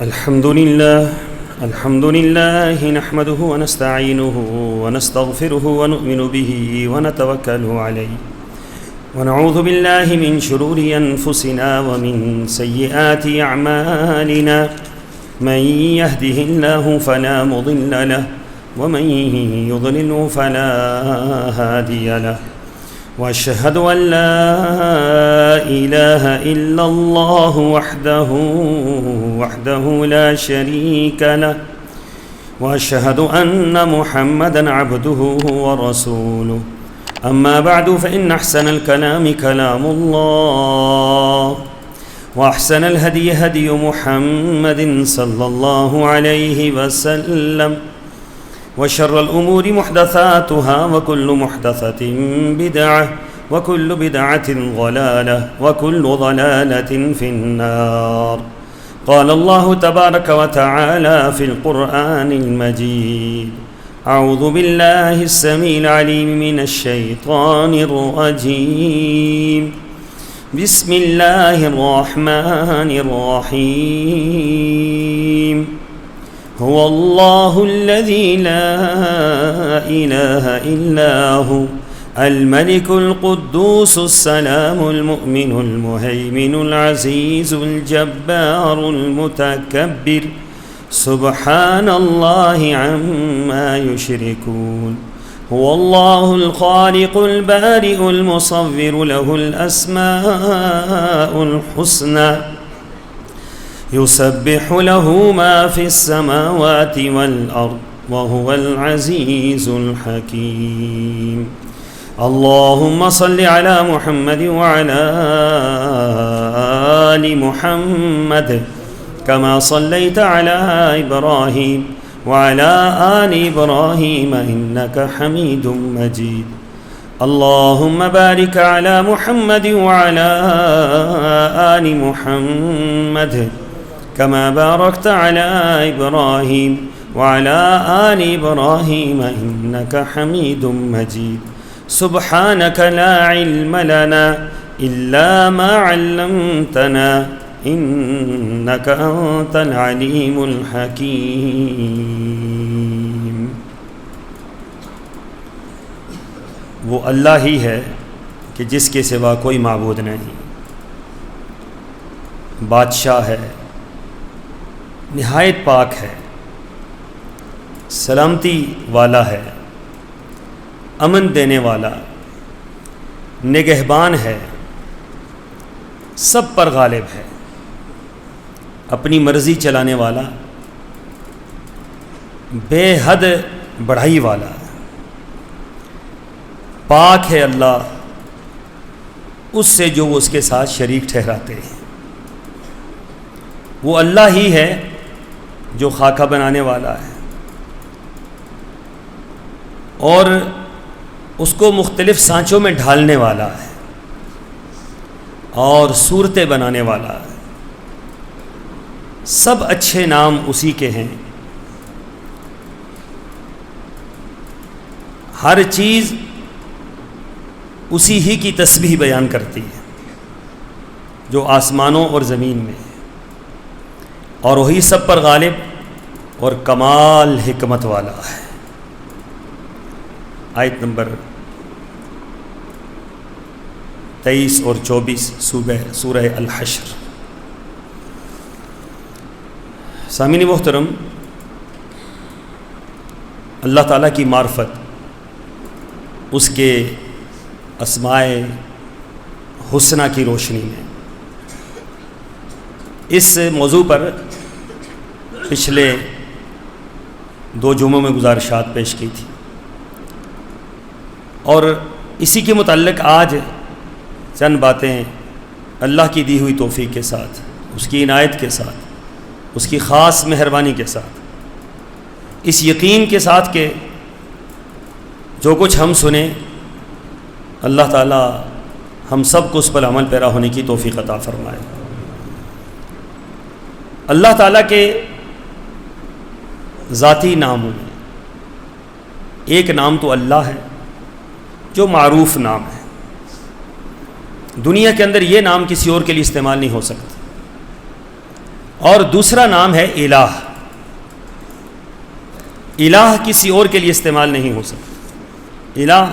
الحمد لله نحمده ونستعينه ونستغفره ونؤمن به ونتوكل عليه ونعوذ بالله من شرور أنفسنا ومن سيئات أعمالنا من يهده الله فلا مضل له ومن يضلله فلا هادي له وأشهد أن لا إله إلا الله وحده لا شريك له وأشهد أن محمدًا عبده ورسوله أما بعد فإن أحسن الكلام كلام الله وأحسن الهدي هدي محمد صلى الله عليه وسلم وشر الأمور محدثاتها وكل محدثة بدعة وكل بدعة ضلالة وكل ضلالة في النار. قال الله تبارك وتعالى في القرآن المجيد: أعوذ بالله السميع العليم من الشيطان الرجيم. بسم الله الرحمن الرحيم. هو الله الذي لا إله إلا هو الملك القدوس السلام المؤمن المهيمن العزيز الجبار المتكبر سبحان الله عما يشركون. هو الله الخالق البارئ المصور له الأسماء الحسنى يسبح له ما في السماوات والأرض وهو العزيز الحكيم. اللهم صل على محمد وعلى آل محمد كما صليت على إبراهيم وعلى آل إبراهيم إنك حميد مجيد. اللهم بارك على محمد وعلى آل محمد كما باركت على إبراهيم وعلى آل إبراهيم إنك حميد مجيد. سبحانك لا علم لنا إلا ما علمتنا إنك أنت العليم الحكيم. وہ اللہ ہی ہے کہ جس کے سوا کوئی معبود نہیں، بادشاہ ہے، نہایت پاک ہے، سلامتی والا ہے، امن دینے والا، نگہبان ہے، سب پر غالب ہے، اپنی مرضی چلانے والا، بے حد بڑائی والا، پاک ہے اللہ اس سے جو وہ اس کے ساتھ شریک ٹھہراتے ہیں۔ وہ اللہ ہی ہے جو خاکہ بنانے والا ہے اور اس کو مختلف سانچوں میں ڈھالنے والا ہے اور صورتیں بنانے والا ہے۔ سب اچھے نام اسی کے ہیں۔ ہر چیز اسی ہی کی تسبیح بیان کرتی ہے جو آسمانوں اور زمین میں ہے، اور وہی سب پر غالب اور کمال حکمت والا ہے۔ آیت نمبر 23 اور 24 سورہ الحشر۔ سامعین محترم، اللہ تعالیٰ کی معرفت اس کے اسماء حسنہ کی روشنی میں اس موضوع پر پچھلے 2 جمعوں میں گزارشات پیش کی تھی، اور اسی کے متعلق آج چند باتیں اللہ کی دی ہوئی توفیق کے ساتھ، اس کی عنایت کے ساتھ، اس کی خاص مہربانی کے ساتھ، اس یقین کے ساتھ کہ جو کچھ ہم سنیں اللہ تعالیٰ ہم سب کو اس پر عمل پیرا ہونے کی توفیق عطا فرمائے۔ اللہ تعالیٰ کے ذاتی ناموں میں ایک نام تو اللہ ہے جو معروف نام ہے، دنیا کے اندر یہ نام کسی اور کے لیے استعمال نہیں ہو سکتا۔ اور دوسرا نام ہے الہ. الہ کسی اور کے لیے استعمال نہیں ہو سکتا. الہ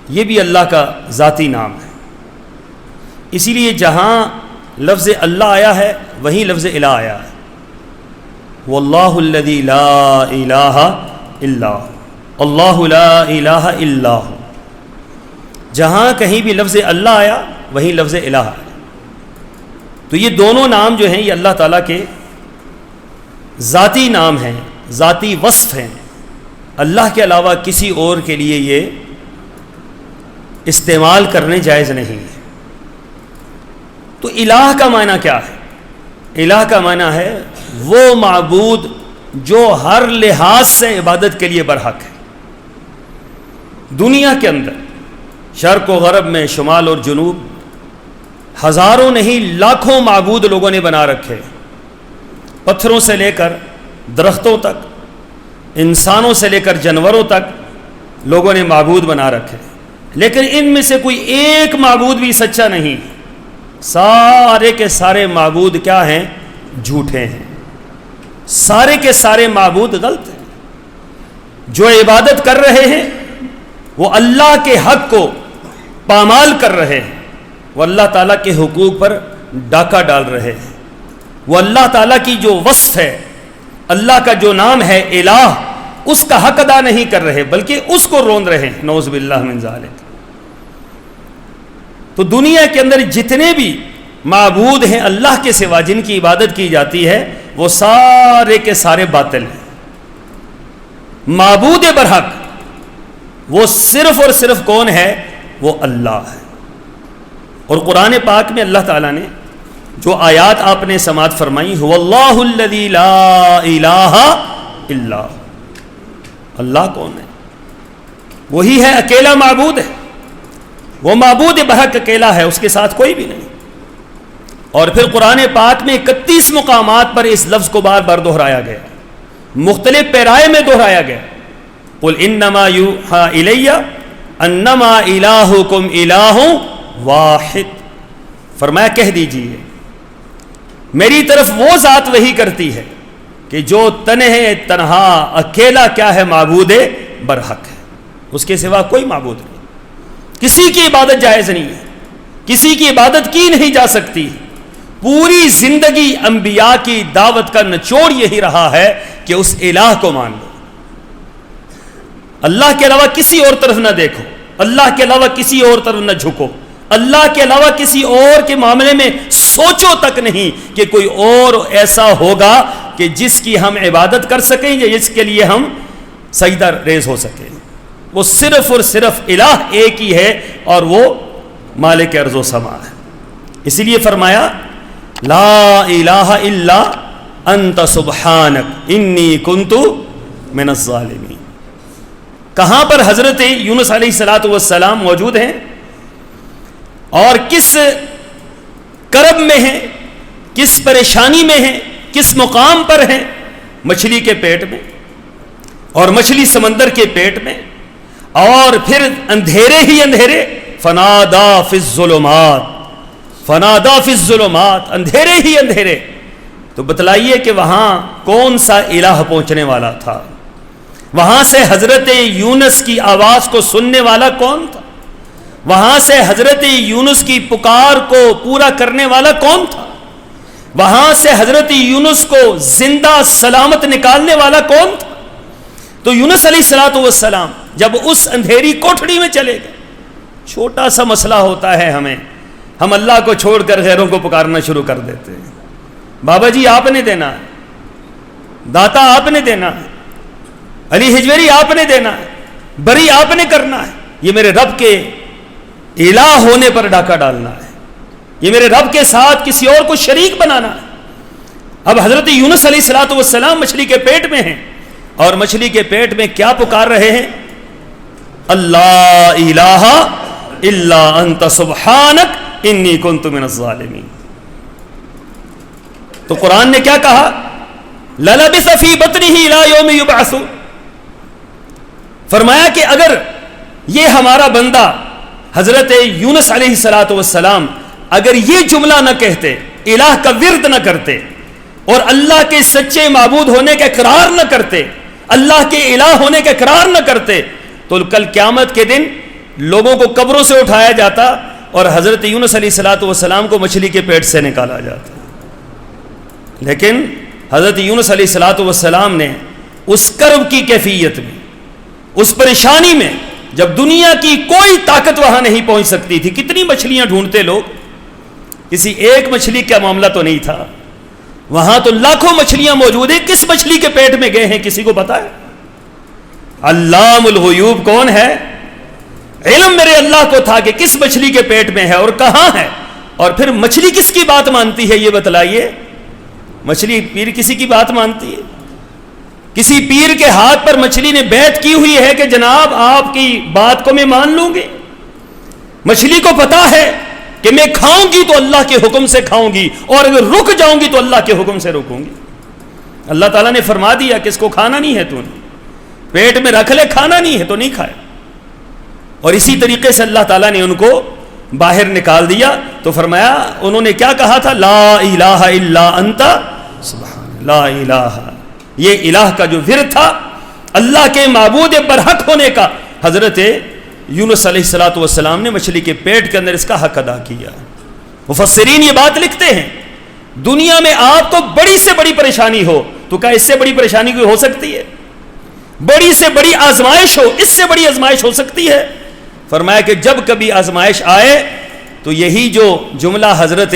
یہ بھی اللہ کا ذاتی نام ہے. اسی لیے جہاں لفظ اللہ آیا ہے وہیں لفظ الہ آیا ہے. واللہ الذی لا الہ الا اللہ لا الہ الا ہو. جہاں کہیں بھی لفظ اللہ آیا وہیں لفظ الہ آیا. تو یہ دونوں نام جو ہیں یہ اللہ تعالیٰ کے ذاتی نام ہیں, ذاتی وصف ہیں. اللہ کے علاوہ کسی اور کے لیے یہ استعمال کرنے جائز نہیں ہے. تو الہ کا معنی کیا ہے؟ الہ کا معنی ہے وہ معبود جو ہر لحاظ سے عبادت کے لیے برحق ہے. دنیا کے اندر شرق و غرب میں, شمال اور جنوب, ہزاروں نہیں لاکھوں معبود لوگوں نے بنا رکھے. پتھروں سے لے کر درختوں تک, انسانوں سے لے کر جانوروں تک لوگوں نے معبود بنا رکھے. لیکن ان میں سے کوئی ایک معبود بھی سچا نہیں. سارے کے سارے معبود کیا ہیں؟ جھوٹے ہیں. سارے کے سارے معبود غلط ہیں. جو عبادت کر رہے ہیں وہ اللہ کے حق کو پامال کر رہے ہیں, وہ اللہ تعالیٰ کے حقوق پر ڈاکہ ڈال رہے ہیں. وہ اللہ تعالیٰ کی جو وصف ہے, اللہ کا جو نام ہے الہ, اس کا حق ادا نہیں کر رہے بلکہ اس کو روند رہے ہیں. نعوذ باللہ من ذالک. تو دنیا کے اندر جتنے بھی معبود ہیں اللہ کے سوا جن کی عبادت کی جاتی ہے وہ سارے کے سارے باطل ہیں. معبود برحق وہ صرف اور صرف کون ہے؟ وہ اللہ ہے. اور قرآن پاک میں اللہ تعالیٰ نے جو آیات آپ نے سماعت فرمائی, هو اللہ الذی لا الہ الا, اللہ کون ہے؟ وہی ہے, اکیلا معبود ہے. وہ معبود برحق اکیلا ہے, اس کے ساتھ کوئی بھی نہیں. اور پھر قرآن پاک میں 31 مقامات پر اس لفظ کو بار بار دہرایا گیا, مختلف پیرائے میں دہرایا گیا. قل انما یوحی الی انما الہکم الہ واحد. فرمایا کہہ دیجیے میری طرف وہ ذات وحی کرتی ہے کہ جو تنہے تنہا اکیلا کیا ہے؟ معبود برحق ہے. اس کے سوا کوئی معبود نہیں. کسی کی عبادت جائز نہیں ہے, کسی کی عبادت کی نہیں جا سکتی. پوری زندگی انبیاء کی دعوت کا نچوڑ یہی رہا ہے کہ اس الہ کو مان لو. اللہ کے علاوہ کسی اور طرف نہ دیکھو, اللہ کے علاوہ کسی اور طرف نہ جھکو, اللہ کے علاوہ کسی اور کے معاملے میں سوچو تک نہیں کہ کوئی اور ایسا ہوگا کہ جس کی ہم عبادت کر سکیں یا جس کے لیے ہم سجدہ ریز ہو سکیں. وہ صرف اور صرف الہ ایک ہی ہے اور وہ مالک ارض و سما ہے. اسی لیے فرمایا لا الہ الا انت سبحانک انی کنت من الظالمین. کہاں پر حضرت یونس علیہ الصلوۃ والسلام موجود ہیں اور کس کرب میں ہیں, کس پریشانی میں ہیں, کس مقام پر ہیں؟ مچھلی کے پیٹ میں, اور مچھلی سمندر کے پیٹ میں, اور پھر اندھیرے ہی اندھیرے. فنادا فی الظلمات, فنادا فی الظلمات, اندھیرے ہی اندھیرے. تو بتلائیے کہ وہاں کون سا الہ پہنچنے والا تھا؟ وہاں سے حضرت یونس کی آواز کو سننے والا کون تھا؟ وہاں سے حضرت یونس کی پکار کو پورا کرنے والا کون تھا؟ وہاں سے حضرت یونس کو زندہ سلامت نکالنے والا کون تھا؟ تو یونس علیہ الصلوۃ والسلام جب اس اندھیری کوٹھڑی میں چلے گئے, چھوٹا سا مسئلہ ہوتا ہے ہمیں, ہم اللہ کو چھوڑ کر غیروں کو پکارنا شروع کر دیتے ہیں. بابا جی آپ نے دینا ہے, داتا آپ نے دینا ہے, علی حجویری آپ نے دینا ہے, بری آپ نے کرنا ہے. یہ میرے رب کے الہ ہونے پر ڈاکہ ڈالنا ہے, یہ میرے رب کے ساتھ کسی اور کو شریک بنانا ہے. اب حضرت یونس علیہ الصلوۃ والسلام مچھلی کے پیٹ میں ہیں اور مچھلی کے پیٹ میں کیا پکار رہے ہیں؟ اللہ الہ الا انت سبحانک انی کنت من الظالمین. تو قرآن نے کیا کہا؟ للبث فی بطنہ الی یوم یبعثون. فرمایا کہ اگر یہ ہمارا بندہ حضرت یونس علیہ الصلوۃ والسلام اگر یہ جملہ نہ کہتے, الہ کا ورد نہ کرتے, اور اللہ کے سچے معبود ہونے کا اقرار نہ کرتے, اللہ کے الہ ہونے کا اقرار نہ کرتے, تو کل قیامت کے دن لوگوں کو قبروں سے اٹھایا جاتا اور حضرت یونس علیہ الصلوۃ والسلام کو مچھلی کے پیٹ سے نکالا جاتا. لیکن حضرت یونس علیہ الصلوۃ والسلام نے اس کرب کی کیفیت میں, اس پریشانی میں, جب دنیا کی کوئی طاقت وہاں نہیں پہنچ سکتی تھی, کتنی مچھلیاں ڈھونڈتے لوگ, کسی ایک مچھلی کا معاملہ تو نہیں تھا, وہاں تو لاکھوں مچھلیاں موجود ہیں, کس مچھلی کے پیٹ میں گئے ہیں کسی کو پتا ہے؟ علام الغیوب کون ہے؟ علم میرے اللہ کو تھا کہ کس مچھلی کے پیٹ میں ہے اور کہاں ہے. اور پھر مچھلی کس کی بات مانتی ہے یہ بتلائیے؟ مچھلی پیر کسی کی بات مانتی ہے؟ کسی پیر کے ہاتھ پر مچھلی نے بیعت کی ہوئی ہے کہ جناب آپ کی بات کو میں مان لوں گی؟ مچھلی کو پتا ہے کہ میں کھاؤں گی تو اللہ کے حکم سے کھاؤں گی, اور اگر رک جاؤں گی تو اللہ کے حکم سے رکوں گی. اللہ تعالیٰ نے فرما دیا کہ اس کو کھانا نہیں ہے, تو نے پیٹ میں رکھ لے, کھانا نہیں ہے تو نہیں کھائے. اور اسی طریقے سے اللہ تعالیٰ نے ان کو باہر نکال دیا تو فرمایا, انہوں نے کیا کہا تھا؟ لا الہ الا انت سبحان لا الہ. یہ الہ کا جو ورد تھا اللہ کے معبود برحق ہونے کا, حضرت یونس علیہ الصلوۃ والسلام نے مچھلی کے پیٹ کے اندر اس کا حق ادا کیا. مفسرین یہ بات لکھتے ہیں, دنیا میں آپ کو بڑی سے بڑی پریشانی ہو تو کیا اس سے بڑی پریشانی کوئی ہو سکتی ہے؟ بڑی سے بڑی آزمائش ہو, اس سے بڑی آزمائش ہو سکتی ہے؟ فرمایا کہ جب کبھی آزمائش آئے تو یہی جو جملہ حضرت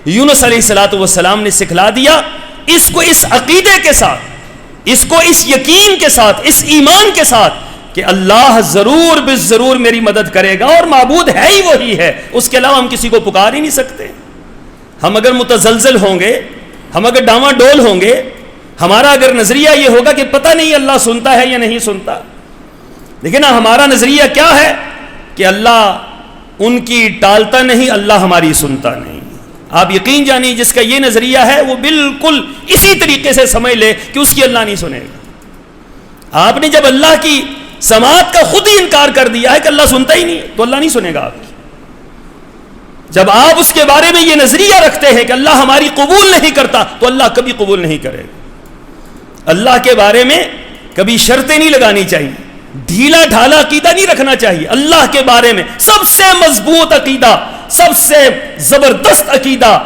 یونس علیہ الصلوۃ والسلام نے سکھلا دیا, اس کو اس عقیدے کے ساتھ, اس کو اس یقین کے ساتھ, اس ایمان کے ساتھ کہ اللہ ضرور بالضرور میری مدد کرے گا, اور معبود ہے ہی وہی ہے, اس کے علاوہ ہم کسی کو پکار ہی نہیں سکتے. ہم اگر متزلزل ہوں گے, ہم اگر ڈاواں ڈول ہوں گے, ہمارا اگر نظریہ یہ ہوگا کہ پتہ نہیں اللہ سنتا ہے یا نہیں سنتا, لیکن ہمارا نظریہ کیا ہے کہ اللہ ان کی ٹالتا نہیں, اللہ ہماری سنتا نہیں. آپ یقین جانیے جس کا یہ نظریہ ہے وہ بالکل اسی طریقے سے سمجھ لے کہ اس کی اللہ نہیں سنے گا. آپ نے جب اللہ کی سماعت کا خود ہی انکار کر دیا ہے کہ اللہ سنتا ہی نہیں, تو اللہ نہیں سنے گا آپ کی. جب آپ اس کے بارے میں یہ نظریہ رکھتے ہیں کہ اللہ ہماری قبول نہیں کرتا, تو اللہ کبھی قبول نہیں کرے گا. اللہ کے بارے میں کبھی شرطیں نہیں لگانی چاہیے, ڈھیلا ڈھالا عقیدہ نہیں رکھنا چاہیے. اللہ کے بارے میں سب سے مضبوط عقیدہ, سب سے زبردست عقیدہ,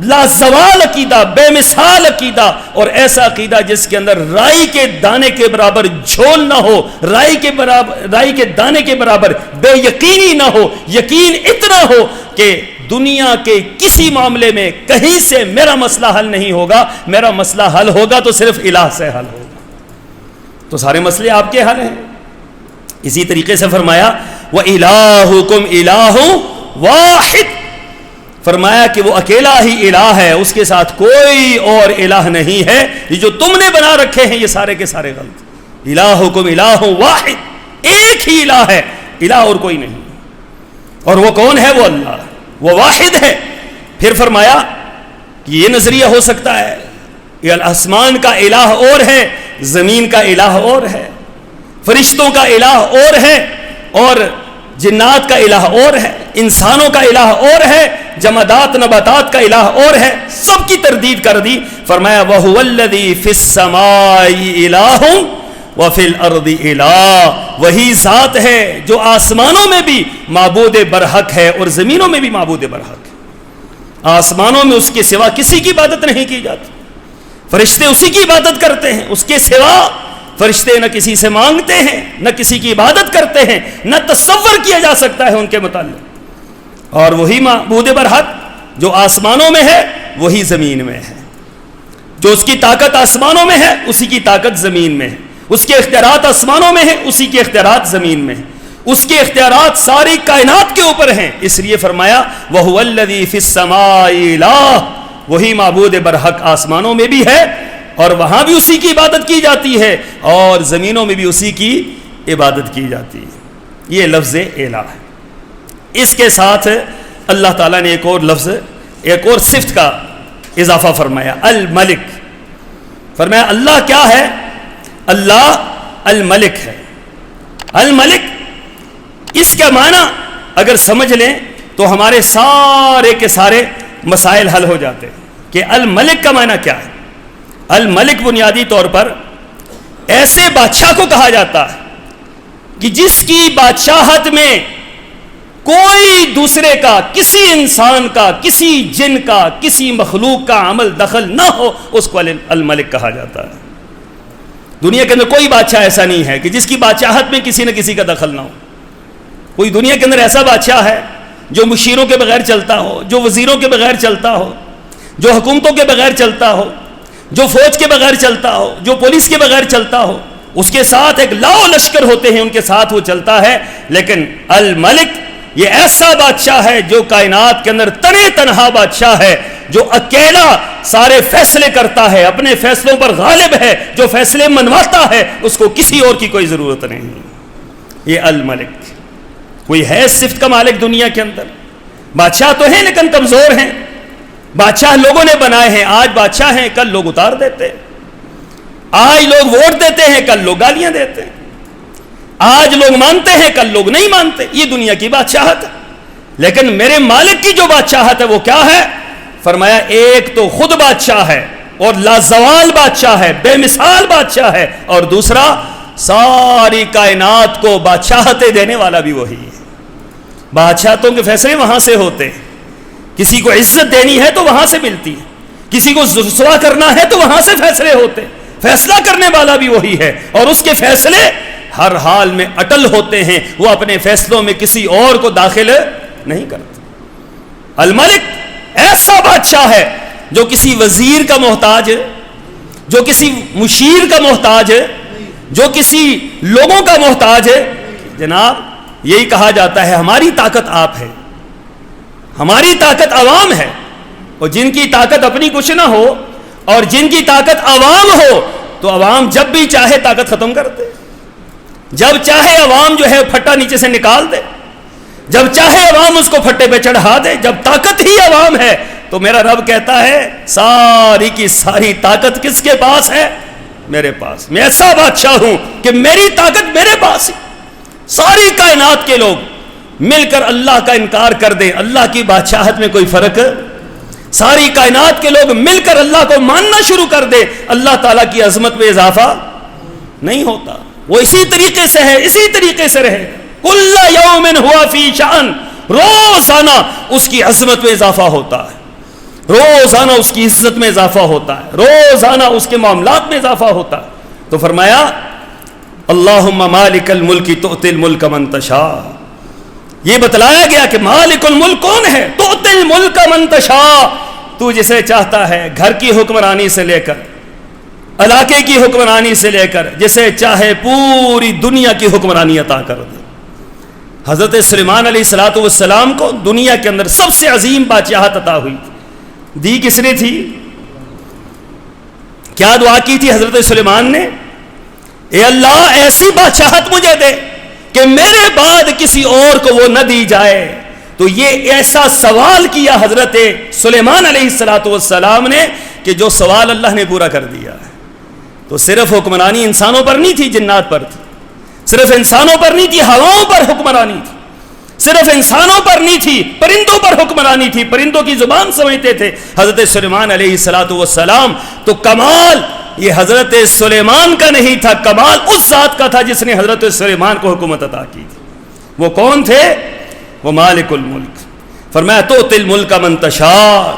لازوال عقیدہ, بے مثال عقیدہ, اور ایسا عقیدہ جس کے اندر رائی کے دانے کے برابر جھول نہ ہو, رائی کے دانے کے برابر بے یقینی نہ ہو, یقین اتنا ہو کہ دنیا کے کسی معاملے میں کہیں سے میرا مسئلہ حل نہیں ہوگا, میرا مسئلہ حل ہوگا تو صرف الہ سے حل ہوگا, تو سارے مسئلے آپ کے حل ہیں. اسی طریقے سے فرمایا وَإِلَٰهُكُمْ إِلَٰهٌ وَاحِدٌ, فرمایا کہ وہ اکیلا ہی الہ ہے, اس کے ساتھ کوئی اور الہ نہیں ہے. یہ جو تم نے بنا رکھے ہیں یہ سارے کے سارے غلط. الہکم الہ واحد, ایک ہی الہ ہے, الہ اور کوئی نہیں. اور وہ کون ہے؟ وہ اللہ, وہ واحد ہے. پھر فرمایا کہ یہ نظریہ ہو سکتا ہے یہ آسمان کا الہ اور ہے, زمین کا الہ اور ہے, فرشتوں کا الہ اور ہے, اور جنات کا الہ اور ہے, انسانوں کا الہ اور ہے, جمادات نباتات کا الہ اور ہے. سب کی تردید کر دی. فرمایا وَهُوَ الَّذِي فِي السَّمَاءِ إِلَٰهٌ وَفِي الْأَرْضِ إِلَٰهٌ, وہی ذات ہے جو آسمانوں میں بھی معبود برحق ہے اور زمینوں میں بھی معبود برحق ہے. آسمانوں میں اس کے سوا کسی کی عبادت نہیں کی جاتی, فرشتے اسی کی عبادت کرتے ہیں, اس کے سوا فرشتے نہ کسی سے مانگتے ہیں, نہ کسی کی عبادت کرتے ہیں, نہ تصور کیا جا سکتا ہے ان کے متعلق. اور وہی معبود برحق جو آسمانوں میں ہے وہی زمین میں ہے, جو اس کی طاقت آسمانوں میں ہے اسی کی طاقت زمین میں ہے, اس کے اختیارات آسمانوں میں ہیں اسی کے اختیارات زمین میں ہیں, اس کے اختیارات ساری کائنات کے اوپر ہیں. اس لیے فرمایا وَهُوَ الَّذِي فِي السَّمَاءِ إِلَٰهٌ, وہی معبود برحق آسمانوں میں بھی ہے اور وہاں بھی اسی کی عبادت کی جاتی ہے, اور زمینوں میں بھی اسی کی عبادت کی جاتی ہے. یہ لفظ الہ ہے. اس کے ساتھ اللہ تعالیٰ نے ایک اور لفظ, ایک اور صفت کا اضافہ فرمایا, الملک. فرمایا اللہ کیا ہے؟ اللہ الملک ہے. الملک اس کا معنی اگر سمجھ لیں تو ہمارے سارے کے سارے مسائل حل ہو جاتے ہیں کہ الملک کا معنی کیا ہے. الملک بنیادی طور پر ایسے بادشاہ کو کہا جاتا ہے کہ جس کی بادشاہت میں کوئی دوسرے کا، کسی انسان کا، کسی جن کا، کسی مخلوق کا عمل دخل نہ ہو، اس کو الملک کہا جاتا ہے۔ دنیا کے اندر کوئی بادشاہ ایسا نہیں ہے کہ جس کی بادشاہت میں کسی نہ کسی کا دخل نہ ہو۔ کوئی دنیا کے اندر ایسا بادشاہ ہے جو مشیروں کے بغیر چلتا ہو، جو وزیروں کے بغیر چلتا ہو، جو حکومتوں کے بغیر چلتا ہو، جو فوج کے بغیر چلتا ہو، جو پولیس کے بغیر چلتا ہو، اس کے ساتھ ایک لاؤ لشکر ہوتے ہیں، ان کے ساتھ وہ چلتا ہے۔ لیکن الملک یہ ایسا بادشاہ ہے جو کائنات کے اندر تنے تنہا بادشاہ ہے، جو اکیلا سارے فیصلے کرتا ہے، اپنے فیصلوں پر غالب ہے، جو فیصلے منواتا ہے، اس کو کسی اور کی کوئی ضرورت نہیں۔ یہ الملک کوئی ہے صفت کا مالک دنیا کے اندر؟ بادشاہ تو ہیں لیکن کمزور ہیں، بادشاہ لوگوں نے بنائے ہیں، آج بادشاہ ہیں کل لوگ اتار دیتے ہیں، آج لوگ ووٹ دیتے ہیں کل لوگ گالیاں دیتے ہیں، آج لوگ مانتے ہیں کل لوگ نہیں مانتے، یہ دنیا کی بادشاہت ہے۔ لیکن میرے مالک کی جو بادشاہت ہے وہ کیا ہے؟ فرمایا ایک تو خود بادشاہ ہے اور لازوال بادشاہ ہے، بے مثال بادشاہ ہے، اور دوسرا ساری کائنات کو بادشاہتیں دینے والا بھی وہی ہے۔ بادشاہتوں کے فیصلے وہاں سے ہوتے ہیں، کسی کو عزت دینی ہے تو وہاں سے ملتی ہے، کسی کو رسوا کرنا ہے تو وہاں سے فیصلے ہوتے ہیں، فیصلہ کرنے والا بھی وہی ہے، اور اس کے فیصلے ہر حال میں اٹل ہوتے ہیں، وہ اپنے فیصلوں میں کسی اور کو داخل نہیں کرتے۔ الملک ایسا بادشاہ ہے جو کسی وزیر کا محتاج ہے، جو کسی مشیر کا محتاج ہے، جو کسی لوگوں کا محتاج ہے۔ جناب یہی کہا جاتا ہے ہماری طاقت آپ ہے، ہماری طاقت عوام ہے، اور جن کی طاقت اپنی کچھ نہ ہو اور جن کی طاقت عوام ہو تو عوام جب بھی چاہے طاقت ختم کر دے، جب چاہے عوام جو ہے پھٹا نیچے سے نکال دے، جب چاہے عوام اس کو پھٹے پہ چڑھا دے۔ جب طاقت ہی عوام ہے تو میرا رب کہتا ہے ساری کی ساری طاقت کس کے پاس ہے؟ میرے پاس۔ میں ایسا بادشاہ ہوں کہ میری طاقت میرے پاس ہے۔ ساری کائنات کے لوگ مل کر اللہ کا انکار کر دیں، اللہ کی بادشاہت میں کوئی فرق؟ ساری کائنات کے لوگ مل کر اللہ کو ماننا شروع کر دیں، اللہ تعالیٰ کی عظمت میں اضافہ نہیں ہوتا۔ وہ اسی طریقے سے ہے، اسی طریقے سے رہے۔ کل یوم ہوا فی شأن، روزانہ اس کی عظمت میں اضافہ ہوتا ہے، روزانہ اس کی عزت میں اضافہ ہوتا ہے، روزانہ اس کے معاملات میں اضافہ ہوتا ہے۔ تو فرمایا اللہم مالک الملک تؤتی الملک من تشاء، یہ بتلایا گیا کہ مالک الملک کون ہے؟ تؤتی الملک من تشاء، تو جسے چاہتا ہے گھر کی حکمرانی سے لے کر علاقے کی حکمرانی سے لے کر جسے چاہے پوری دنیا کی حکمرانی عطا کر دے۔ حضرت سلیمان علیہ الصلوۃ والسلام کو دنیا کے اندر سب سے عظیم بادشاہت عطا ہوئی تھی، دی کس نے تھی؟ کیا دعا کی تھی حضرت سلیمان نے؟ اے اللہ ایسی بادشاہت مجھے دے کہ میرے بعد کسی اور کو وہ نہ دی جائے۔ تو یہ ایسا سوال کیا حضرت سلیمان علیہ الصلوۃ والسلام نے کہ جو سوال اللہ نے پورا کر دیا ہے۔ تو صرف حکمرانی انسانوں پر نہیں تھی، جنات پر تھی، صرف انسانوں پر نہیں تھی، ہواؤں پر حکمرانی تھی، صرف انسانوں پر نہیں تھی، پرندوں پر حکمرانی تھی، پرندوں کی زبان سمجھتے تھے حضرت سلیمان علیہ الصلوۃ والسلام۔ تو کمال یہ حضرت سلیمان کا نہیں تھا، کمال اس ذات کا تھا جس نے حضرت سلیمان کو حکومت عطا کی تھی۔ وہ کون تھے؟ وہ مالک الملک۔ فرمایا تؤتی الملک من تشاء،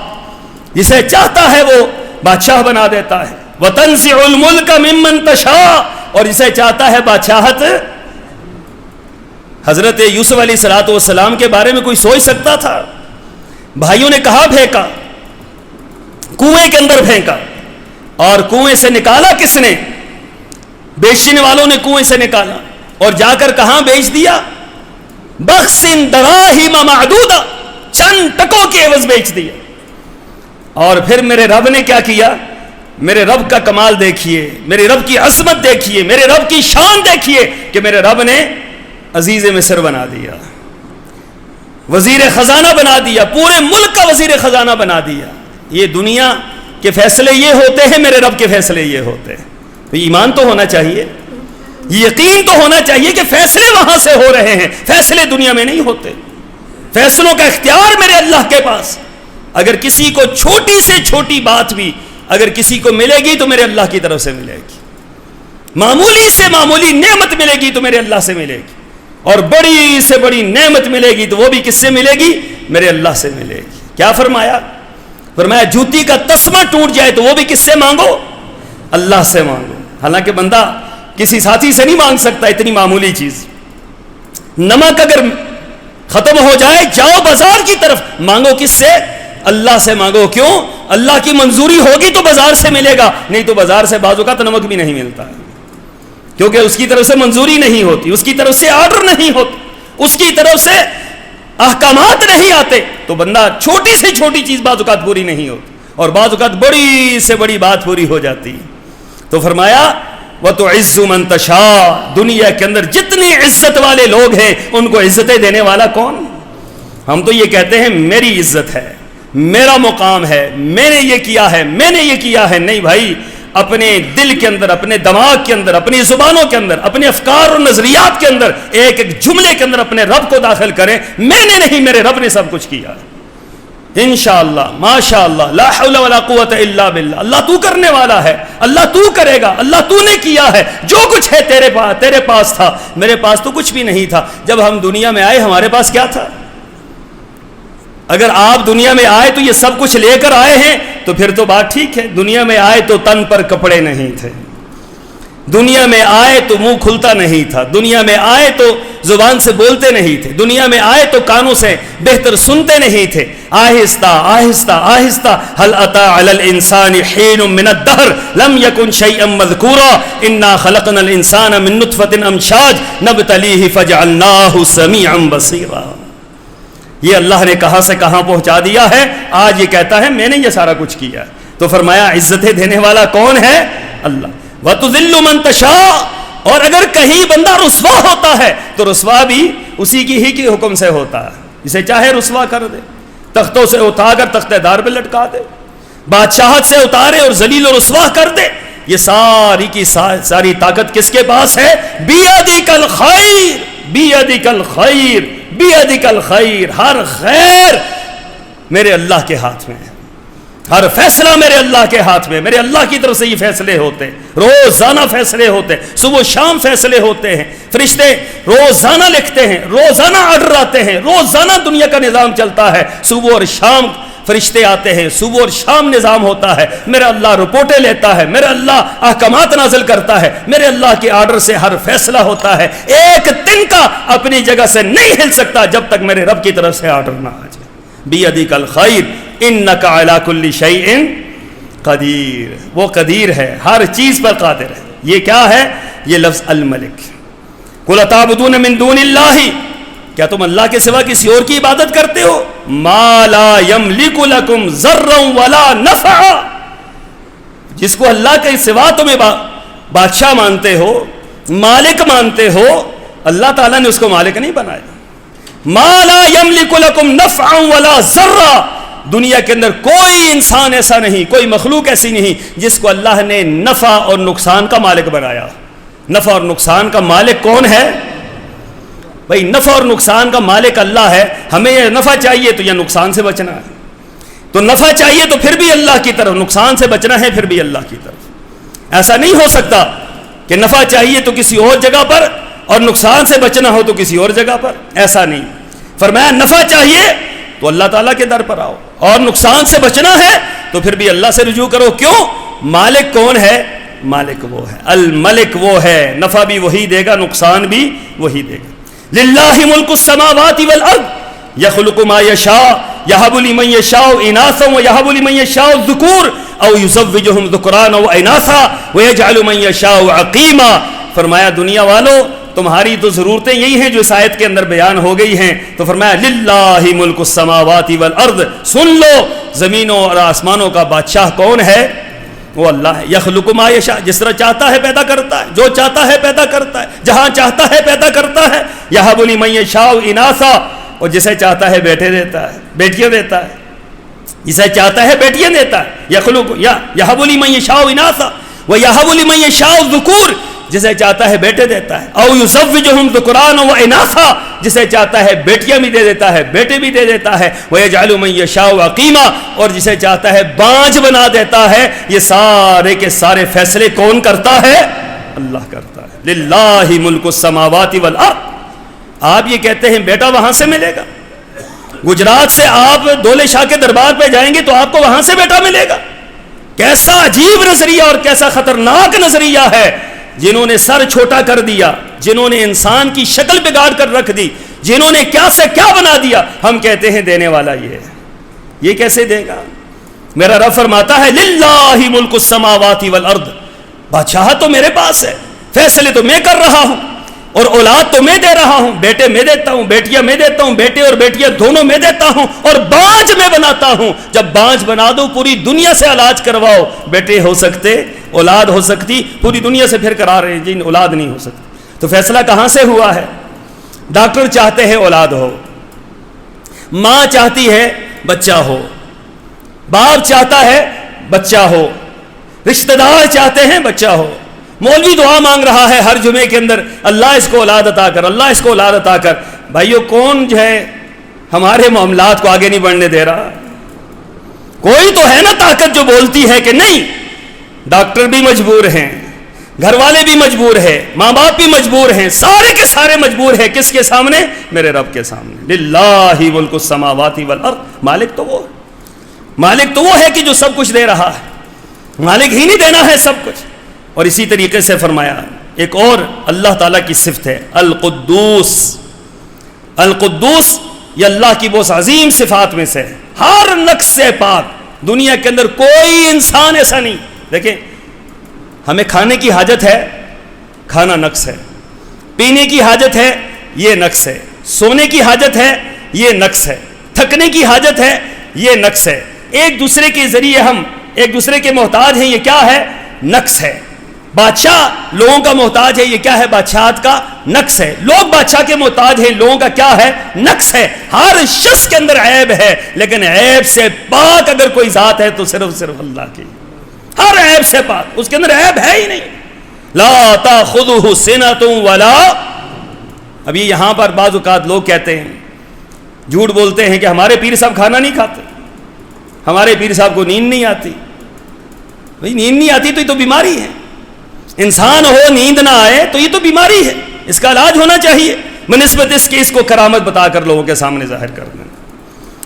جسے چاہتا ہے وہ بادشاہ بنا دیتا ہے، وتنزع الملک ممن تشاء، اور جسے چاہتا ہے بادشاہت۔ حضرت یوسف علیہ الصلوۃ والسلام کے بارے میں کوئی سوچ سکتا تھا؟ بھائیوں نے کہاں پھینکا؟ کنویں کے اندر پھینکا، اور کنویں سے نکالا کس نے؟ بیچنے والوں نے کنویں سے نکالا، اور جا کر کہاں بیچ دیا؟ بخس دراہم معدودہ، چند ٹکوں کے عوض بیچ دیا۔ اور پھر میرے رب نے کیا کیا؟ میرے رب کا کمال دیکھیے، میرے رب کی عظمت دیکھیے، میرے رب کی شان دیکھیے کہ میرے رب نے عزیز مصر بنا دیا، وزیر خزانہ بنا دیا، پورے ملک کا وزیر خزانہ بنا دیا۔ یہ دنیا کے فیصلے یہ ہوتے ہیں، میرے رب کے فیصلے یہ ہوتے ہیں۔ تو ایمان تو ہونا چاہیے، یقین تو ہونا چاہیے کہ فیصلے وہاں سے ہو رہے ہیں، فیصلے دنیا میں نہیں ہوتے۔ فیصلوں کا اختیار میرے اللہ کے پاس۔ اگر کسی کو چھوٹی سے چھوٹی بات بھی اگر کسی کو ملے گی تو میرے اللہ کی طرف سے ملے گی، معمولی سے معمولی نعمت ملے گی تو میرے اللہ سے ملے گی، اور بڑی سے بڑی نعمت ملے گی تو وہ بھی کس سے ملے گی؟ میرے اللہ سے ملے گی۔ کیا فرمایا؟ فرمایا جوتی کا تسمہ ٹوٹ جائے تو وہ بھی کس سے مانگو؟ اللہ سے مانگو۔ حالانکہ بندہ کسی ساتھی سے نہیں مانگ سکتا اتنی معمولی چیز۔ نمک اگر ختم ہو جائے جاؤ بازار کی طرف، مانگو کس سے؟ اللہ سے مانگو۔ کیوں؟ اللہ کی منظوری ہوگی تو بازار سے ملے گا، نہیں تو بازار سے بعض اوقات نمک بھی نہیں ملتا ہے، کیونکہ اس کی طرف سے منظوری نہیں ہوتی، اس کی طرف سے آرڈر نہیں ہوتا، اس کی طرف سے احکامات نہیں آتے، تو بندہ چھوٹی سے چھوٹی چیز بعض اوقات پوری نہیں ہوتی، اور بعض اوقات بڑی سے بڑی بات پوری ہو جاتی۔ تو فرمایا وَتُعِزُّ مَن تَشَاءُ، دنیا کے اندر جتنی عزت والے لوگ ہیں ان کو عزتیں دینے والا کون؟ ہم تو یہ کہتے ہیں میری عزت ہے، میرا مقام ہے، میں نے یہ کیا ہے، میں نے یہ کیا ہے۔ نہیں بھائی، اپنے دل کے اندر، اپنے دماغ کے اندر، اپنی زبانوں کے اندر، اپنے افکار اور نظریات کے اندر ایک ایک جملے کے اندر اپنے رب کو داخل کریں، میں نے نہیں، میرے رب نے سب کچھ کیا ہے۔ انشاءاللہ، ماشاءاللہ، لا حول ولا قوت الا باللہ، اللہ تو کرنے والا ہے، اللہ تو کرے گا، اللہ تو نے کیا ہے، جو کچھ ہے تیرے پاس تھا، میرے پاس تو کچھ بھی نہیں تھا۔ جب ہم دنیا میں آئے ہمارے پاس کیا تھا؟ اگر آپ دنیا میں آئے تو یہ سب کچھ لے کر آئے ہیں تو پھر تو بات ٹھیک ہے۔ دنیا میں آئے تو تن پر کپڑے نہیں تھے، دنیا میں آئے تو منہ کھلتا نہیں تھا، دنیا میں آئے تو زبان سے بولتے نہیں تھے، دنیا میں آئے تو کانوں سے بہتر سنتے نہیں تھے۔ آہستہ آہستہ آہستہ هل اتى على الانسان حين من الدهر لم يكن شيئا مذكورا انا خلقنا الانسان من نطفة امشاج نبتليه فجعلناه سميعا بصيرا۔ یہ اللہ نے کہاں سے کہاں پہنچا دیا ہے، آج یہ کہتا ہے میں نے یہ سارا کچھ کیا ہے۔ تو فرمایا عزتیں دینے والا کون ہے؟ اللہ۔ وَتُذِلُّ مَن تَشَاءُ، اور اگر کہیں بندہ رسوا ہوتا ہے تو رسوا بھی اسی کی ہی کے حکم سے ہوتا ہے، اسے چاہے رسوا کر دے، تختوں سے اٹھا کر تختہ دار پہ لٹکا دے، بادشاہت سے اتارے اور ذلیل و رسوا کر دے۔ یہ ساری کی ساری طاقت کس کے پاس ہے؟ بِيَدِكَ الْخَيْرُ، بِيَدِكَ الْخَيْرُ، بِيَدِكَ الْخَيْرُ، ہر خیر میرے اللہ کے ہاتھ میں ہے، ہر فیصلہ میرے اللہ کے ہاتھ میں، میرے اللہ کی طرف سے یہ فیصلے ہوتے، روزانہ فیصلے ہوتے، صبح و شام فیصلے ہوتے ہیں، فرشتے روزانہ لکھتے ہیں، روزانہ آرڈر آتے ہیں، روزانہ دنیا کا نظام چلتا ہے، صبح اور شام فرشتے آتے ہیں، صبح اور شام نظام ہوتا ہے، میرا اللہ رپورٹیں لیتا ہے، میرا اللہ احکامات نازل کرتا ہے، میرے اللہ کے آرڈر سے ہر فیصلہ ہوتا ہے، ایک دن کا اپنی جگہ سے نہیں ہل سکتا جب تک میرے رب کی طرف سے آرڈر نہ آ جائے۔ بِيَدِكَ الْخَيْرُ إِنَّكَ عَلَى كُلِّ شَيْءٍ قدیر، وہ قدیر ہے، ہر چیز پر قادر ہے۔ یہ کیا ہے؟ یہ لفظ الملک۔ قُلْ أَتَعْبُدُونَ مِن دُونِ اللَّهِ، کیا تم اللہ کے سوا کسی اور کی عبادت کرتے ہو؟ مَا لَا يَمْلِكُ لَكُمْ ضَرًّا وَلَا نَفْعًا، جس کو اللہ کے سوا تمہیں بادشاہ مانتے ہو، مالک مانتے ہو، اللہ تعالیٰ نے اس کو مالک نہیں بنایا۔ مَا لَا يَمْلِكُ لَكُمْ نَفْعًا وَلَا ضَرًّا، دنیا کے اندر کوئی انسان ایسا نہیں، کوئی مخلوق ایسی نہیں جس کو اللہ نے نفع اور نقصان کا مالک بنایا۔ نفع اور نقصان کا مالک کون ہے؟ بھائی نفع اور نقصان کا مالک اللہ ہے، ہمیں یہ نفع چاہیے تو یہ نقصان سے بچنا ہے، تو نفع چاہیے تو پھر بھی اللہ کی طرف، نقصان سے بچنا ہے پھر بھی اللہ کی طرف۔ ایسا نہیں ہو سکتا کہ نفع چاہیے تو کسی اور جگہ پر اور نقصان سے بچنا ہو تو کسی اور جگہ پر، ایسا نہیں۔ فرمایا نفع چاہیے تو اللہ تعالیٰ کے در پر آؤ، اور نقصان سے بچنا ہے تو پھر بھی اللہ سے رجوع کرو۔ کیوں؟ مالک کون ہے؟ مالک وہ ہے، الملک وہ ہے، نفع بھی وہی دے گا، نقصان بھی وہی دے گا۔ للہ ملک السماوات والارض یخلق ما یشاء یہب لمن یشاء اناثا ویہب لمن یشاء الذکور او یزوجہم ذکرانا واناثا ویجعل من یشاء عقیما۔ فرمایا دنیا والو تمہاری تو ضرورتیں یہی ہیں جو اس آیت کے اندر بیان ہو گئی ہیں، تو فرمایا للہ ملک السماوات والارض، سن لو زمینوں اور آسمانوں کا بادشاہ کون ہے؟ وہ اللہ ہے۔ یخلق ما یشاء، جس طرح چاہتا ہے پیدا کرتا ہے، جو چاہتا ہے پیدا کرتا ہے، جہاں چاہتا ہے پیدا کرتا ہے۔ یہب لمن یشاء اناثا، اور جسے چاہتا ہے بیٹے دیتا ہے، بیٹیاں دیتا ہے، جسے چاہتا ہے بیٹیاں دیتا ہے۔ یخلق یہب لمن یشاء اناثا ویہب لمن یشاء الذکور، جسے چاہتا ہے بیٹے دیتا ہے، او یزوجہم ذکرانا و اناثا، جسے چاہتا ہے بیٹیاں بھی دے دیتا ہے بیٹے بھی دے دیتا ہے، ویجعل من یشاء عقیما، اور جسے چاہتا ہے بانجھ بنا دیتا ہے۔ یہ سارے کے سارے فیصلے کون کرتا ہے؟ اللہ کرتا ہے۔ للہ ملک السماوات والارض۔ آپ یہ کہتے ہیں بیٹا وہاں سے ملے گا، گجرات سے آپ دولے شاہ کے دربار پہ جائیں گے تو آپ کو وہاں سے بیٹا ملے گا؟ کیسا عجیب نظریہ اور کیسا خطرناک نظریہ ہے، جنہوں نے سر چھوٹا کر دیا، جنہوں نے انسان کی شکل بگاڑ کر رکھ دی، جنہوں نے کیا سے کیا بنا دیا۔ ہم کہتے ہیں دینے والا یہ ہے، یہ کیسے دے گا؟ میرا رب فرماتا ہے للہ ملک السماوات والارض، بادشاہت تو میرے پاس ہے، فیصلے تو میں کر رہا ہوں، اور اولاد تو میں دے رہا ہوں، بیٹے میں دیتا ہوں، بیٹیاں میں دیتا ہوں، بیٹے اور بیٹیاں دونوں میں دیتا ہوں، اور بانجھ میں بناتا ہوں۔ جب بانجھ بنا دو پوری دنیا سے علاج کرواؤ، بیٹے ہو سکتے، اولاد ہو سکتی، پوری دنیا سے پھر کرا رہے ہیں جن اولاد نہیں ہو سکتی۔ تو فیصلہ کہاں سے ہوا ہے؟ ڈاکٹر چاہتے ہیں اولاد ہو، ماں چاہتی ہے بچہ ہو، باپ چاہتا ہے بچہ ہو، رشتہ دار چاہتے ہیں بچہ ہو، مولوی دعا مانگ رہا ہے ہر جمعے کے اندر، اللہ اس کو اولاد عطا کر، اللہ اس کو اولاد عطا کر۔ بھائیو کون جو ہے ہمارے معاملات کو آگے نہیں بڑھنے دے رہا؟ کوئی تو ہے نا طاقت جو بولتی ہے کہ نہیں۔ ڈاکٹر بھی مجبور ہیں، گھر والے بھی مجبور ہیں، ماں باپ بھی مجبور ہیں، سارے کے سارے مجبور ہیں۔ کس کے سامنے؟ میرے رب کے سامنے۔ للہ ملک السماوات والارض۔ مالک تو وہ، مالک تو وہ ہے کہ جو سب کچھ دے رہا ہے، مالک ہی نہیں دینا ہے سب کچھ۔ اور اسی طریقے سے فرمایا ایک اور اللہ تعالیٰ کی صفت ہے القدوس۔ القدوس یہ اللہ کی بہت عظیم صفات میں سے ہے، ہر نقص سے پاک۔ دنیا کے اندر کوئی انسان ایسا نہیں۔ دیکھیں ہمیں کھانے کی حاجت ہے، کھانا نقص ہے، پینے کی حاجت ہے، یہ نقص ہے، سونے کی حاجت ہے، یہ نقص ہے، تھکنے کی حاجت ہے، یہ نقص ہے، ایک دوسرے کے ذریعے ہم ایک دوسرے کے محتاج ہیں، یہ کیا ہے؟ نقص ہے۔ بادشاہ لوگوں کا محتاج ہے، یہ کیا ہے؟ بادشاہت کا نقص ہے۔ لوگ بادشاہ کے محتاج ہیں، لوگوں کا کیا ہے؟ نقص ہے۔ ہر شخص کے اندر عیب ہے، لیکن عیب سے پاک اگر کوئی ذات ہے تو صرف اللہ کی، ہر عیب سے پاک، اس کے اندر عیب ہے ہی نہیں۔ لا تاخذہ سنۃ ولا، ابھی یہاں پر بعض اوقات لوگ کہتے ہیں، جھوٹ بولتے ہیں کہ ہمارے پیر صاحب کھانا نہیں کھاتے، ہمارے پیر صاحب کو نیند نہیں آتی۔ بھائی نیند نہیں آتی تو یہ تو بیماری ہے، انسان ہو نیند نہ آئے تو یہ تو بیماری ہے، اس کا علاج ہونا چاہیے بنسبت اس کے اس کو کرامت بتا کر لوگوں کے سامنے ظاہر کر دیں۔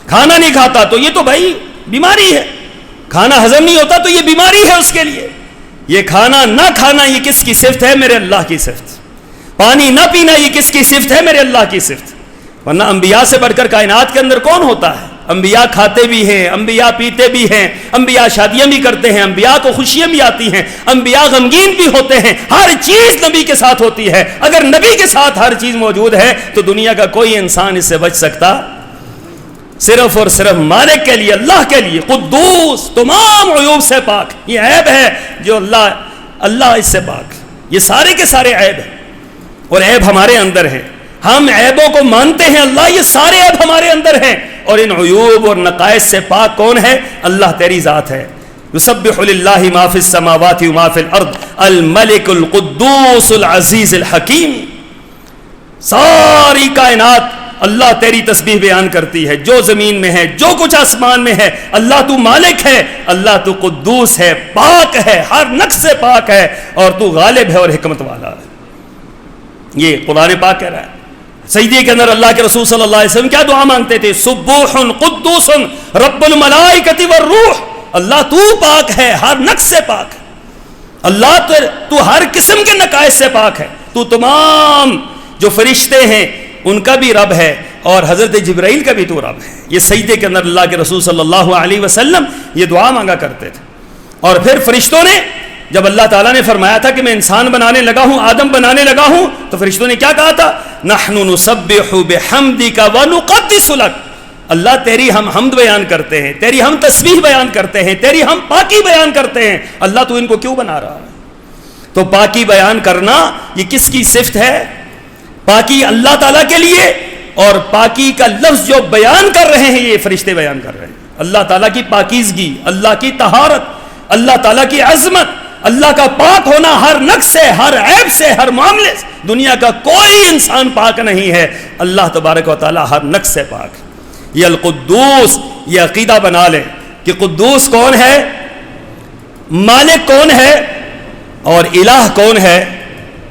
کھانا نہیں کھاتا تو یہ تو بھائی بیماری ہے، کھانا ہضم نہیں ہوتا تو یہ بیماری ہے اس کے لیے۔ یہ کھانا نہ کھانا یہ کس کی صفت ہے؟ میرے اللہ کی صفت۔ پانی نہ پینا یہ کس کی صفت ہے؟ میرے اللہ کی صفت۔ ورنہ انبیاء سے بڑھ کر کائنات کے اندر کون ہوتا ہے؟ انبیاء کھاتے بھی ہیں، انبیاء پیتے بھی ہیں، انبیاء شادیاں بھی کرتے ہیں، انبیاء کو خوشیاں بھی آتی ہیں، انبیاء غمگین بھی ہوتے ہیں، ہر چیز نبی کے ساتھ ہوتی ہے۔ اگر نبی کے ساتھ ہر چیز موجود ہے تو دنیا کا کوئی انسان اس سے بچ سکتا؟ صرف اور صرف مالک کے لیے، اللہ کے لیے، قدوس، تمام عیوب سے پاک۔ یہ عیب ہے جو اللہ اس سے پاک، یہ سارے کے سارے عیب ہیں، اور عیب ہمارے اندر ہیں، ہم عیبوں کو مانتے ہیں، اللہ یہ سارے عیب ہمارے اندر ہیں، اور ان عیوب اور نقائص سے پاک کون ہے؟ اللہ تیری ذات ہے۔ یسبح للہ ما فی السماوات و ما فی الارض الملک القدوس العزیز الحکیم۔ ساری کائنات اللہ تیری تسبیح بیان کرتی ہے، جو زمین میں ہے، جو کچھ آسمان میں ہے، اللہ تو مالک ہے، اللہ تو قدوس ہے، پاک ہے، ہر نقص سے پاک ہے، اور تو غالب ہے اور حکمت والا ہے۔ یہ قرآن پاک کہہ رہا ہے۔ سجدے کے اندر اللہ کے رسول صلی اللہ علیہ وسلم کیا دعا مانگتے تھے؟ سبوح قدوس رب الملائکۃ والروح۔ اللہ تو پاک ہے، ہر نقص سے پاک ہے، اللہ تو ہر قسم کے نقائص سے پاک ہے، تو تمام جو فرشتے ہیں ان کا بھی رب ہے، اور حضرت جبرائیل کا بھی تو رب ہے۔ یہ سجدے کے اندر اللہ کے رسول صلی اللہ علیہ وسلم یہ دعا مانگا کرتے تھے۔ اور پھر فرشتوں نے جب اللہ تعالیٰ نے فرمایا تھا کہ میں انسان بنانے لگا ہوں، آدم بنانے لگا ہوں، تو فرشتوں نے کیا کہا تھا؟ نحن نسبح بحمدک ونقدس لک۔ اللہ تیری ہم حمد بیان کرتے ہیں، تیری ہم تسبیح بیان کرتے ہیں، تیری ہم پاکی بیان کرتے ہیں۔ اللہ تو ان کو کیوں بنا رہا ہے؟ تو پاکی بیان کرنا یہ کس کی صفت ہے؟ پاکی اللہ تعالیٰ کے لیے، اور پاکی کا لفظ جو بیان کر رہے ہیں یہ فرشتے بیان کر رہے ہیں۔ اللہ تعالیٰ کی پاکیزگی، اللہ کی طہارت، اللہ تعالیٰ کی عظمت، اللہ کا پاک ہونا ہر نقص سے، ہر عیب سے، ہر معاملے سے. دنیا کا کوئی انسان پاک نہیں ہے، اللہ تبارک و تعالی ہر نقص سے پاک. یہ القدوس، یہ عقیدہ بنا لیں کہ قدوس کون ہے، مالک کون ہے اور الہ کون ہے.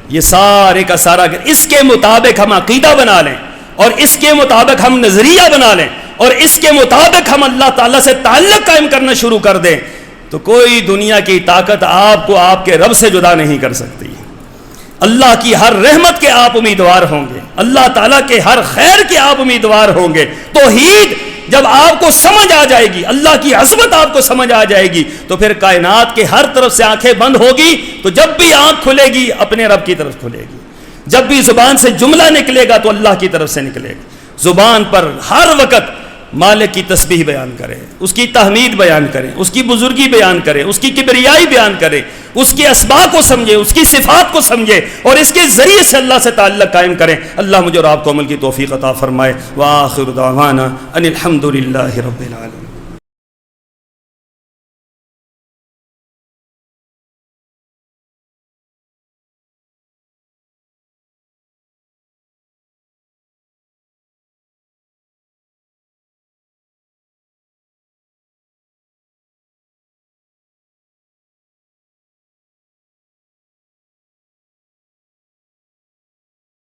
یہ سارے کا سارا اس کے مطابق ہم عقیدہ بنا لیں اور اس کے مطابق ہم نظریہ بنا لیں اور اس کے مطابق ہم اللہ تعالیٰ سے تعلق قائم کرنا شروع کر دیں تو کوئی دنیا کی طاقت آپ کو آپ کے رب سے جدا نہیں کر سکتی. اللہ کی ہر رحمت کے آپ امیدوار ہوں گے، اللہ تعالیٰ کے ہر خیر کے آپ امیدوار ہوں گے. توحید جب آپ کو سمجھ آ جائے گی، اللہ کی عظمت آپ کو سمجھ آ جائے گی، تو پھر کائنات کے ہر طرف سے آنکھیں بند ہوگی تو جب بھی آنکھ کھلے گی اپنے رب کی طرف کھلے گی. جب بھی زبان سے جملہ نکلے گا تو اللہ کی طرف سے نکلے گا. زبان پر ہر وقت مالک کی تسبیح بیان کریں، اس کی تحمید بیان کریں، اس کی بزرگی بیان کریں، اس کی کبریائی بیان کریں، اس کے اسماء کو سمجھیں، اس کی صفات کو سمجھیں اور اس کے ذریعے سے اللہ سے تعلق قائم کریں. اللہ مجھے اور آپ کو عمل کی توفیق عطا فرمائے. وآخر دعوانا ان الحمد للہ رب العالمین.